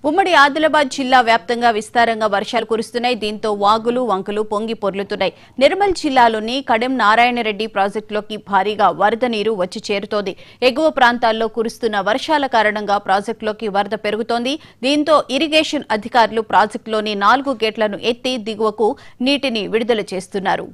ఉమ్మడి ఆదిలాబాద్ జిల్లా వ్యాప్తంగా విస్తారంగా వర్షాలు కురుస్తున్నాయి. దీంతో వాగులు వంకలు పొంగి పొర్లుతున్నాయి. నిర్మల్ జిల్లాలోని కడెం నారాయణరెడ్డి ప్రాజెక్టులోకి భారీగా వరద నీరు వచ్చి చేరుతోంది. ఎగువ ప్రాంతాల్లో కురుస్తున్న వర్షాల కారణంగా ప్రాజెక్టులోకి వరద పెరుగుతోంది. దీంతో ఇరిగేషన్ అధికారులు ప్రాజెక్టులోని 4 గేట్లను ఎత్తి దిగువకు నీటిని విడుదల చేస్తున్నారు.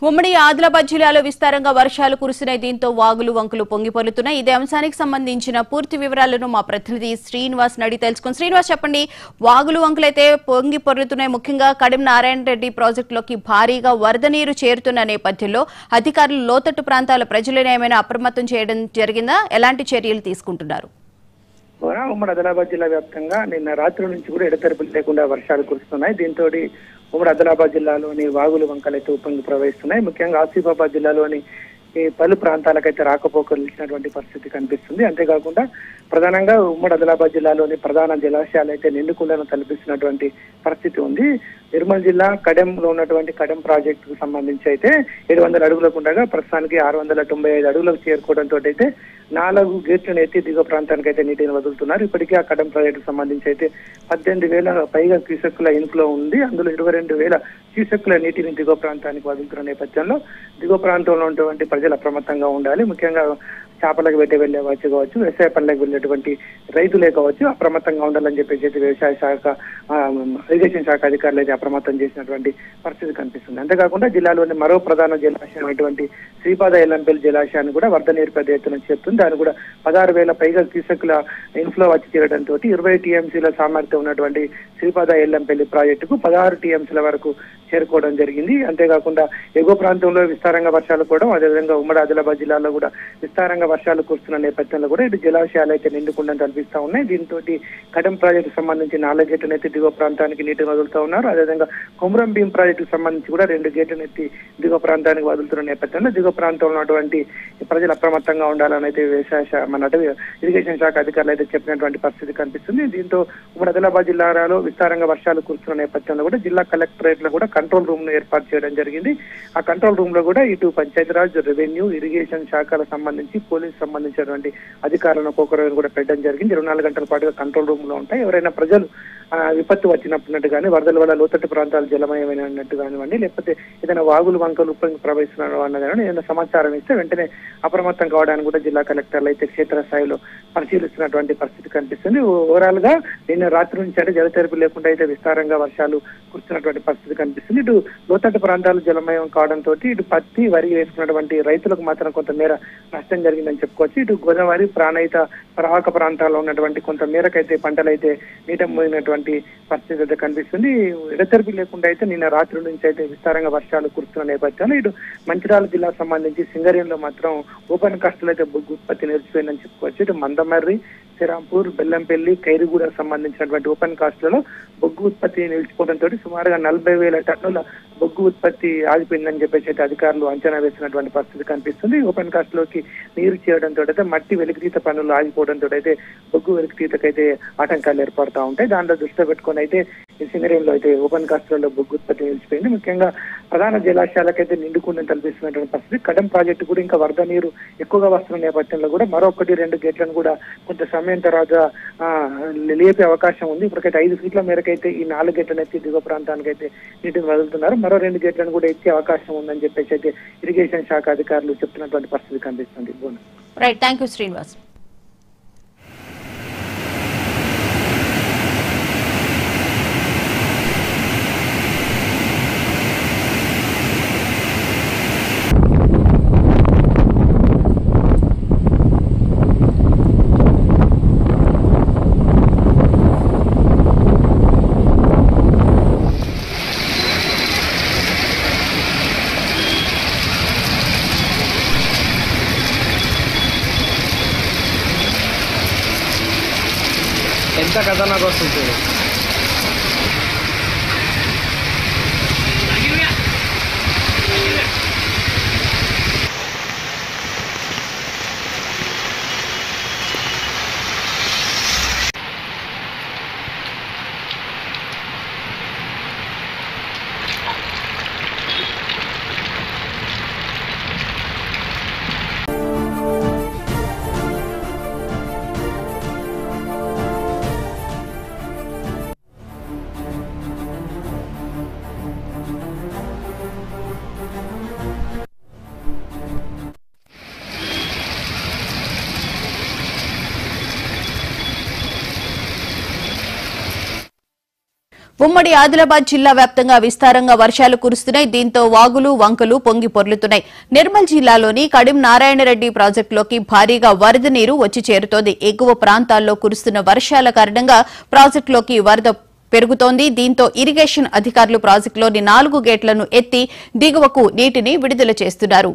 ఉమ్మడి ఆదిలాబాద్ జిల్లాలో విస్తారంగా వర్షాలు కురుస్తున్నాయి. దీంతో వాగులు వంకలు పొంగిపొర్లుతున్నాయి. ఇదే అంశానికి సంబంధించిన పూర్తి వివరాలను మా ప్రతినిధి శ్రీనివాస్ అడిగి తెలుసుకుని. శ్రీనివాస్, చెప్పండి, వాగులు వంకలైతే పొంగి పొర్లుతున్నాయి. ముఖ్యంగా కడెం నారాయణ రెడ్డి ప్రాజెక్టులోకి భారీగా వరద నీరు చేరుతున్న నేపథ్యంలో అధికారులు లోతట్టు ప్రాంతాల ప్రజలను ఏమైనా అప్రమత్తం చేయడం జరిగిందా? ఎలాంటి చర్యలు తీసుకుంటున్నారు? ఉమ్మడి ఆదిలాబాద్ జిల్లా వ్యాప్తంగా నిన్న రాత్రి నుంచి కూడా ఎడతెరపులు లేకుండా వర్షాలు కురుస్తున్నాయి. దీంతో ఉమ్మడి ఆదిలాబాద్ జిల్లాలోని వాగులు వంకలైతే ఉప్పొంగి ప్రవహిస్తున్నాయి. ముఖ్యంగా ఆసిఫాబాద్ జిల్లాలోని ఈ పలు ప్రాంతాలకైతే రాకపోకలు ఇచ్చినటువంటి పరిస్థితి కనిపిస్తుంది. అంతేకాకుండా ప్రధానంగా ఉమ్మడి ఆదిలాబాద్ జిల్లాలోని ప్రధాన జలాశయాలు అయితే నిండుకుండను తలపిస్తున్నటువంటి పరిస్థితి ఉంది. నిర్మల్ జిల్లా కడెంలో ఉన్నటువంటి కడెం ప్రాజెక్టుకు సంబంధించి అయితే 700 అడుగులకు ఉండగా ప్రస్తుతానికి 695 అడుగులకు చేరుకోవడంతో అయితే 4 గేట్లను ఎత్తి దిగువ ప్రాంతానికి అయితే నీటిని వదులుతున్నారు. ఇప్పటికే ఆ కడెం ప్రాజెక్టుకు సంబంధించి అయితే 18,000 పైగా క్యూసెక్కుల ఇన్ఫ్లో ఉంది. అందులో 22,000 క్యూసెక్కుల నీటిని దిగువ ప్రాంతానికి వదులుతున్న నేపథ్యంలో దిగువ ప్రాంతంలో ఉన్నటువంటి ప్రజలు అప్రమత్తంగా ఉండాలి. ముఖ్యంగా చేపలకు పెట్టి వెళ్లే వచ్చు కావచ్చు, వ్యవసాయ పనులకు వెళ్ళేటువంటి రైతులే కావచ్చు, అప్రమత్తంగా ఉండాలని చెప్పేసి వ్యవసాయ శాఖ, ఇరిగేషన్ శాఖ అధికారులు అయితే అప్రమత్తం చేసినటువంటి పరిస్థితి కనిపిస్తుంది. అంతేకాకుండా జిల్లాలోని మరో ప్రధాన జలాశయం అయినటువంటి శ్రీపాద ఎల్లంపల్లి జలాశయాన్ని కూడా వరద నీరు పెద్ద ఎత్తున చేరుతుంది. దాన్ని కూడా 16,000 పైగా క్యూసెక్కుల ఇన్ఫ్లో వచ్చి చేరడంతో 20 టీఎంసీల సామర్థ్యం ఉన్నటువంటి శ్రీపాద ఎల్లంపల్లి ప్రాజెక్టుకు 16 టీఎంసీల వరకు చేరుకోవడం జరిగింది. అంతేకాకుండా ఎగువ ప్రాంతంలో విస్తారంగా వర్షాలు కూడా, అదేవిధంగా ఉమ్మడి ఆదిలాబాద్ జిల్లాలో కూడా విస్తారంగా వర్షాలు కురుస్తున్న నేపథ్యంలో కూడా ఇటు జలాశయాలు అయితే నిండుకుండని కనిపిస్తా ఉన్నాయి. దీంతో కడెం ప్రాజెక్టు సంబంధించి 4 గేట్లను ఎత్తి దిగువ ప్రాంతానికి నీటిని వదులుతూ ఉన్నారు. అదేవిధంగా కొమరం భీం ప్రాజెక్టుకు సంబంధించి కూడా 2 గేట్లను ఎత్తి దిగువ ప్రాంతానికి వదులుతున్న నేపథ్యంలో దిగువ ప్రాంతంలో ఉన్నటువంటి ప్రజలు అప్రమత్తంగా ఉండాలని అయితే వ్యవసాయ మన ఇరిగేషన్ శాఖ అధికారులు అయితే చెప్పినటువంటి పరిస్థితి కనిపిస్తుంది. దీంతో ఉమ్మడి ఆదిలాబాద్ జిల్లాలో విస్తారంగా వర్షాలు కురుస్తున్న నేపథ్యంలో కూడా జిల్లా కలెక్టరేట్ లో కూడా కంట్రోల్ రూమ్ ను ఏర్పాటు చేయడం జరిగింది. ఆ కంట్రోల్ రూమ్ లో కూడా ఇటు పంచాయతీరాజ్, రెవెన్యూ, ఇరిగేషన్ శాఖలకు సంబంధించి పోలీసు సంబంధించినటువంటి అధికారులను ఒక్కొక్కరు కూడా పెట్టడం జరిగింది. 24 గంటల పాటుగా కంట్రోల్ రూమ్ లో ఉంటాయి. ఎవరైనా ప్రజలు విపత్తు వచ్చినట్టు కానీ, వరదల వల్ల లోతట్టు ప్రాంతాలు జలమయమైనట్టు కానివ్వండి, లేకపోతే ఏదైనా వాగులు వంకలు ఉప్పొంగి ప్రవహిస్తున్నారు అన్నది కానీ ఏదైనా సమాచారం ఇస్తే వెంటనే అప్రమత్తం కావడానికి కూడా జిల్లా కలెక్టర్లు అయితే క్షేత్రస్థాయిలో పరిశీలిస్తున్నటువంటి పరిస్థితి కనిపిస్తుంది. ఓవరాల్ గా నిన్న రాత్రి నుంచి అంటే జలతెరపి లేకుండా అయితే విస్తారంగా వర్షాలు కురుస్తున్నటువంటి పరిస్థితి కనిపిస్తుంది. ఇటు లోతట్టు ప్రాంతాలు జలమయం కావడంతో ఇటు పత్తి, వరి వేసుకున్నటువంటి రైతులకు మాత్రం కొంతమేర నష్టం జరిగిందని చెప్పుకోవచ్చు. ఇటు గోదావరి ప్రాణహిత ప్రవాహక ప్రాంతాల్లో ఉన్నటువంటి కొంత మేరకైతే పంటలు అయితే నీట మోగినటువంటి పరిస్థితి అయితే కనిపిస్తుంది. ఎడతెరిపి లేకుండా అయితే నిన్న రాత్రి నుంచి అయితే విస్తారంగా వర్షాలు కురుస్తున్న నేపథ్యంలో ఇటు మంచిర్యాల జిల్లాకు సంబంధించి సింగరేణిలో మాత్రం ఓపెన్ కాస్టులు అయితే బొగ్గు ఉత్పత్తి నిలిచిపోయిందని చెప్పుకోవచ్చు. ఇటు మందమర్రి, శ్రీరాంపూర్, బెల్లంపల్లి, ఖైరుగూడకు సంబంధించినటువంటి ఓపెన్ కాస్ట్లలో బొగ్గు ఉత్పత్తి నిలిచిపోవడంతో సుమారుగా 40,000 టన్నుల బొగ్గు ఉత్పత్తి ఆగిపోయిందని చెప్పేసి అయితే అధికారులు అంచనా వేసినటువంటి పరిస్థితి కనిపిస్తుంది. ఓపెన్ కాస్ట్ లోకి నీరు చేరడంతో అయితే మట్టి వెలికితీత పనులు ఆగిపోవడంతో అయితే బొగ్గు వెలికితీతకైతే ఆటంకాలు ఏర్పడతా ఉంటాయి. దాంట్లో దృష్టిలో పెట్టుకొని అయితే సింగరేణిలో అయితే ఓపెన్ కాస్ట్లలో బొగ్గు ఉత్పత్తి నిలిచిపోయింది. ముఖ్యంగా ప్రధాన జలాశయాలకైతే నిండుకుందని కల్పిస్తున్నటువంటి పరిస్థితి. కడెం ప్రాజెక్టు కూడా ఇంకా వరద నీరు ఎక్కువగా వస్తున్న నేపథ్యంలో కూడా మరో 1-2 గేట్లను కూడా కొంత సమయం తర్వాత లేపే అవకాశం ఉంది. ఇప్పటికైతే 5 ఫీట్ల మేరకైతే ఈ 4 గేట్లను ఎత్తి దిగువ ప్రాంతానికి అయితే నీటిని వదులుతున్నారు. మరో 2 గేట్లను కూడా ఎత్తే అవకాశం ఉందని చెప్పేసి అయితే ఇరిగేషన్ శాఖ అధికారులు చెప్తున్నటువంటి పరిస్థితి కనిపిస్తుంది. Right, thank you Srinivas. ఎంత ఖతర్నాక్ వస్తుంది. ఉమ్మడి ఆదిలాబాద్ జిల్లా వ్యాప్తంగా విస్తారంగా వర్షాలు కురుస్తున్నాయి. దీంతో వాగులు వంకలు పొంగి పొర్లుతున్నాయి. నిర్మల్ జిల్లాలోని కడిం నారాయణరెడ్డి ప్రాజెక్టులోకి భారీగా వరద నీరు వచ్చి చేరుతోంది. ఎగువ ప్రాంతాల్లో కురుస్తున్న వర్షాల కారణంగా ప్రాజెక్టులోకి వరద పెరుగుతోంది. దీంతో ఇరిగేషన్ అధికారులు ప్రాజెక్టులోని 4 గేట్లను ఎత్తి దిగువకు నీటిని విడుదల చేస్తున్నారు.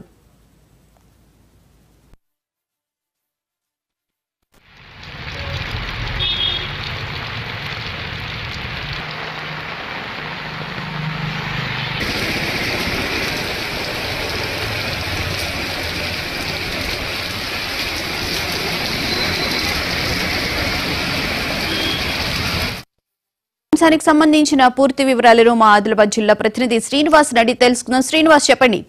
అంశానికి సంబంధించిన పూర్తి వివరాలను మా ఆదిలాబాద్ జిల్లా ప్రతినిధి శ్రీనివాస్ నడి తెలుసుకుందాం. శ్రీనివాస్, చెప్పండి.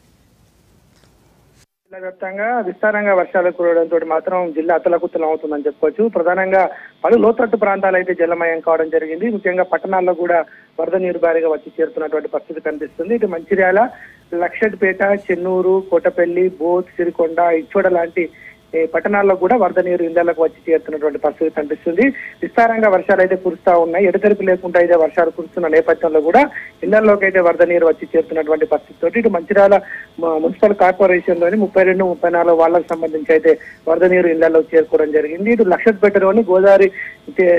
జిల్లా వ్యాప్తంగా విస్తారంగా వర్షాలు కురవడంతో మాత్రం జిల్లా అతలకుతలం అవుతుందని చెప్పుకోవచ్చు. ప్రధానంగా పలు లోతట్టు ప్రాంతాలు అయితే జలమయం కావడం జరిగింది. ముఖ్యంగా పట్టణాల్లో కూడా వరద నీరు భారీగా వచ్చి చేరుతున్నటువంటి పరిస్థితి కనిపిస్తుంది. ఇటు మంచిర్యాల, లక్షడ్పేట, చెన్నూరు, కోటపల్లి, బోత్, సిరికొండ, ఇచ్చోడ లాంటి పట్టణాల్లో కూడా వరద నీరు ఇళ్లకు వచ్చి చేరుతున్నటువంటి పరిస్థితి కనిపిస్తుంది. విస్తారంగా వర్షాలు అయితే కురుస్తా ఉన్నాయి. ఎడతెరిపి లేకుండా అయితే వర్షాలు కురుస్తున్న నేపథ్యంలో కూడా ఇళ్లలోకి అయితే వరద నీరు వచ్చి చేరుతున్నటువంటి పరిస్థితితో ఇటు మంచిర్యాల మున్సిపల్ కార్పొరేషన్ లోని 32, 34 వాళ్లకు సంబంధించి అయితే వరద నీరు ఇళ్లలో చేరుకోవడం జరిగింది. ఇటు లక్షడ్పేటలోని గోదావరి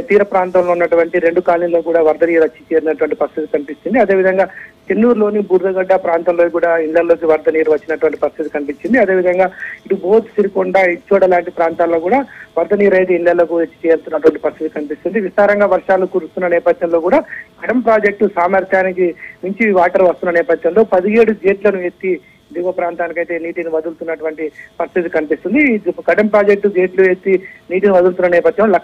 తీర ప్రాంతంలో ఉన్నటువంటి 2 కాలనీలో కూడా వరద నీరు వచ్చి చేరినటువంటి పరిస్థితి కనిపిస్తుంది. అదేవిధంగా చెన్నూరులోని బుర్రగడ్డ ప్రాంతంలో కూడా ఇళ్లలోకి వరద నీరు వచ్చినటువంటి పరిస్థితి కనిపించింది. అదేవిధంగా ఇటు బోత్, సిరికొండ, ఇచ్చోడ లాంటి ప్రాంతాల్లో కూడా వరద నీరు అయితే ఇళ్లకు వచ్చి చేరుతున్నటువంటి పరిస్థితి కనిపిస్తుంది. విస్తారంగా వర్షాలు కురుస్తున్న నేపథ్యంలో కూడా కడం ప్రాజెక్టు సామర్థ్యానికి మించి వాటర్ వస్తున్న నేపథ్యంలో 17 గేట్లను ఎత్తి దిగువ ప్రాంతానికైతే నీటిని వదులుతున్నటువంటి పరిస్థితి కనిపిస్తుంది. కడం ప్రాజెక్టు గేట్లు ఎత్తి నీటిని వదులుతున్న నేపథ్యంలో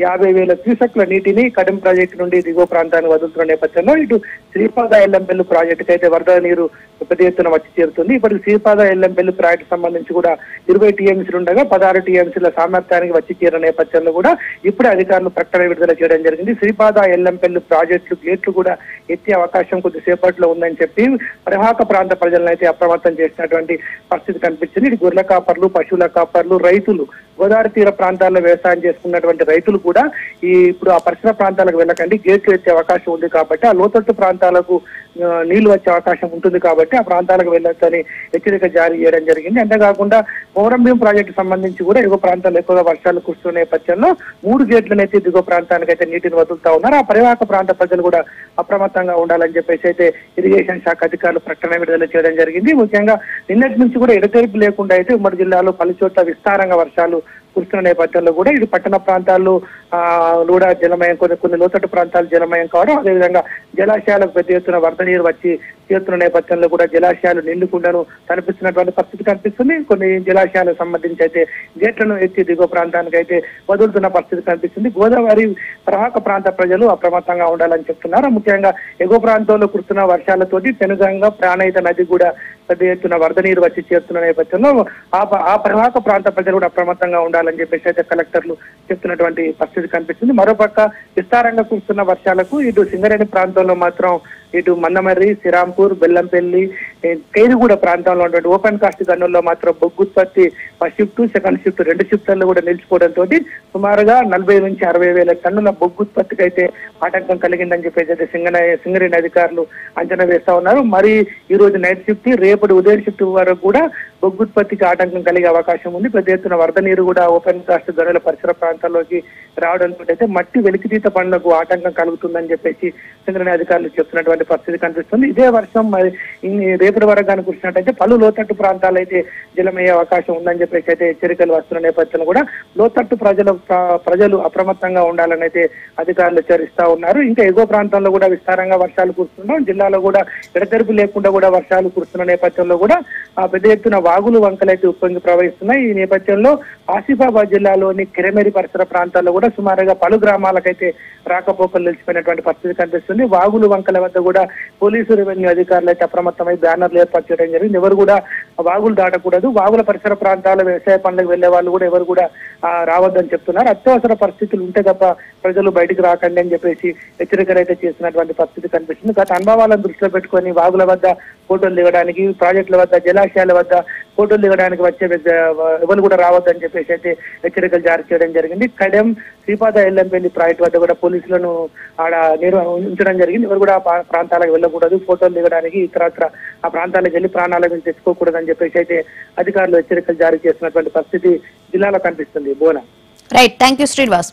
1,50,000 క్యూసెక్ల నీటిని కడం ప్రాజెక్టు నుండి దిగువ ప్రాంతానికి వదులుతున్న నేపథ్యంలో ఇటు శ్రీపాద ఎల్లంపల్లి ప్రాజెక్టుకి అయితే వరద నీరు పెద్ద ఎత్తున వచ్చి చేరుతుంది. ఇప్పటికి శ్రీపాద ఎల్లంపల్లి ప్రాజెక్టు సంబంధించి కూడా 20 టీఎంసీలు ఉండగా 16 టీఎంసీల సామర్థ్యానికి వచ్చి చేరిన నేపథ్యంలో కూడా ఇప్పుడే అధికారులు ప్రకటన విడుదల చేయడం జరిగింది. శ్రీపాద ఎల్లంపల్లి ప్రాజెక్టు గేట్లు కూడా ఎత్తే అవకాశం కొద్దిసేపట్లో ఉందని చెప్పి పరివాహక ప్రాంత ప్రజలను అయితే అప్రమత్తం చేసినటువంటి పరిస్థితి కనిపించింది. ఇది గొర్రెల కాపర్లు, పశువుల కాపర్లు, రైతులు, గోదావరి తీర ప్రాంతాల్లో వ్యవసాయం చేసుకున్నటువంటి రైతులు కూడా ఇప్పుడు ఆ పరిసర ప్రాంతాలకు వెళ్ళకండి, గేట్లు ఎత్తే అవకాశం ఉంది కాబట్టి ఆ లోతట్టు ప్రాంతాలకు నీళ్లు వచ్చే అవకాశం ఉంటుంది కాబట్టి ఆ ప్రాంతాలకు వెళ్ళొచ్చని హెచ్చరిక జారీ చేయడం జరిగింది. అంతేకాకుండా పౌరంభీం ప్రాజెక్టు సంబంధించి కూడా ఎగువ ప్రాంతాల్లో ఎక్కువగా వర్షాలు కురుస్తున్న నేపథ్యంలో 3 గేట్లను అయితే దిగువ ప్రాంతానికి అయితే నీటిని వదులుతా ఉన్నారు. ఆ పరివాహక ప్రాంత ప్రజలు కూడా అప్రమత్తంగా ఉండాలని చెప్పేసి అయితే ఇరిగేషన్ శాఖ అధికారులు ప్రకటన విడుదల చేయడం జరిగింది. ముఖ్యంగా నిన్నటి నుంచి కూడా ఎడతెరిపి లేకుండా అయితే ఉమ్మడి జిల్లాలో పలు చోట్ల విస్తారంగా వర్షాలు కురుస్తున్న నేపథ్యంలో కూడా ఇది పట్టణ ప్రాంతాల్లో కూడా జలమయం, కొన్ని లోతట్టు ప్రాంతాలు జలమయం కావడం, అదేవిధంగా జలాశయాలకు పెద్ద ఎత్తున వరద నీరు వచ్చి చేరుతున్న నేపథ్యంలో కూడా జలాశయాలు నిండుకుండను కనిపిస్తున్నటువంటి పరిస్థితి కనిపిస్తుంది. కొన్ని జలాశయాలకు సంబంధించి అయితే గేట్లను ఎత్తి దిగువ ప్రాంతానికి అయితే వదులుతున్న పరిస్థితి కనిపిస్తుంది. గోదావరి ప్రవాహక ప్రాంత ప్రజలు అప్రమత్తంగా ఉండాలని చెప్తున్నారు. ముఖ్యంగా ఎగువ ప్రాంతంలో కురుస్తున్న వర్షాలతోటి పెనుగంగా ప్రాణహిత నది కూడా పెద్ద ఎత్తున వరద నీరు వచ్చి చేరుతున్న నేపథ్యంలో ఆ ప్రవాహక ప్రాంత ప్రజలు కూడా అప్రమత్తంగా ఉండాలని చెప్పేసి అయితే కలెక్టర్లు చెప్తున్నటువంటి పరిస్థితి కనిపిస్తుంది. మరోపక్క విస్తారంగా కురుస్తున్న వర్షాలకు ఇటు సింగరేణి ప్రాంతంలో మాత్రం ఇటు మన్నమర్రి, శ్రీరాంపూర్, బెల్లంపల్లి, ఖైరుగూడ ప్రాంతంలో ఉన్నటువంటి ఓపెన్ కాస్ట్ గనుల్లో మాత్రం బొగ్గు ఉత్పత్తి ఫస్ట్ షిఫ్ట్, సెకండ్ షిఫ్ట్ 2 షిఫ్ట్లలో కూడా నిలిచిపోవడంతో సుమారుగా 40 నుంచి 60 వేల టన్నుల బొగ్గు ఉత్పత్తికి అయితే ఆటంకం కలిగిందని చెప్పేసి అయితే సింగరేణి అధికారులు అంచనా వేస్తా ఉన్నారు. మరి ఈ రోజు నైట్ షిఫ్ట్, రేపటి ఉదయం షిఫ్ట్ వరకు కూడా బొగ్గుత్పత్తికి ఆటంకం కలిగే అవకాశం ఉంది. పెద్ద ఎత్తున వరద నీరు కూడా ఓపెన్ కాస్ట్ గనుల పరిసర ప్రాంతాల్లోకి రావడంతో అయితే మట్టి వెలికితీత పనులకు ఆటంకం కలుగుతుందని చెప్పేసి సింగరేణి అధికారులు చెప్తున్నటువంటి పరిస్థితి కనిపిస్తుంది. ఇదే వర్షం మరి రేపటి వరకు కానీ కురిసినట్టయితే పలు లోతట్టు ప్రాంతాలు అయితే జలమయ్యే అవకాశం ఉందని చెప్పేసి అయితే హెచ్చరికలు వస్తున్న నేపథ్యంలో కూడా లోతట్టు ప్రజలు అప్రమత్తంగా ఉండాలని అయితే అధికారులు హెచ్చరిస్తా ఉన్నారు. ఇంకా ఎగువ ప్రాంతంలో కూడా విస్తారంగా వర్షాలు కురుస్తున్నాం. జిల్లాలో కూడా ఎడతెరిపి లేకుండా కూడా వర్షాలు కురుస్తున్న నేపథ్యంలో కూడా పెద్ద ఎత్తున వాగులు వంకలైతే ఉప్పొంగి ప్రవహిస్తున్నాయి. ఈ నేపథ్యంలో ఆసిఫాబాద్ జిల్లాలోని కిరమేరి పరిసర ప్రాంతాల్లో కూడా సుమారుగా పలు గ్రామాలకైతే రాకపోకలు నిలిచిపోయినటువంటి పరిస్థితి కనిపిస్తుంది. వాగులు వంకల వద్ద కూడా పోలీసు రెవెన్యూ అధికారులు అయితే అప్రమత్తమై బ్యానర్లు ఏర్పాటు చేయడం జరిగింది. ఎవరు కూడా వాగులు దాటకూడదు, వాగుల పరిసర ప్రాంతాల వ్యవసాయ పనులకు వెళ్లే వాళ్ళు కూడా ఎవరు కూడా రావద్దని చెప్తున్నారు. అత్యవసర పరిస్థితులు ఉంటే తప్ప ప్రజలు బయటికి రాకండి అని చెప్పేసి హెచ్చరికలు అయితే చేస్తున్నటువంటి పరిస్థితి కనిపిస్తుంది. గత అనుభవాలను దృష్టిలో పెట్టుకొని వాగుల వద్ద ఫోటోలు దిగడానికి, ప్రాజెక్టుల వద్ద, జలాశయాల వద్ద ఫోటోలు దిగడానికి వచ్చే ఎవరు కూడా రావద్దని చెప్పేసి అయితే హెచ్చరికలు జారీ చేయడం జరిగింది. కడెం శ్రీపాద ఎల్లంపల్లి ప్రాజెక్టు వద్ద కూడా పోలీసులను ఆడ ఉంచడం జరిగింది. ఎవరు కూడా ప్రాంతాలకు వెళ్ళకూడదు, ఫోటోలు దిగడానికి ఇతరత్ర ఆ ప్రాంతాలకు వెళ్ళి ప్రాణాల మీద తెచ్చుకోకూడదని చెప్పేసి అయితే అధికారులు హెచ్చరికలు జారీ చేస్తున్నటువంటి పరిస్థితి జిల్లాలో కనిపిస్తుంది. బోనా. Right, thank you Srinivas.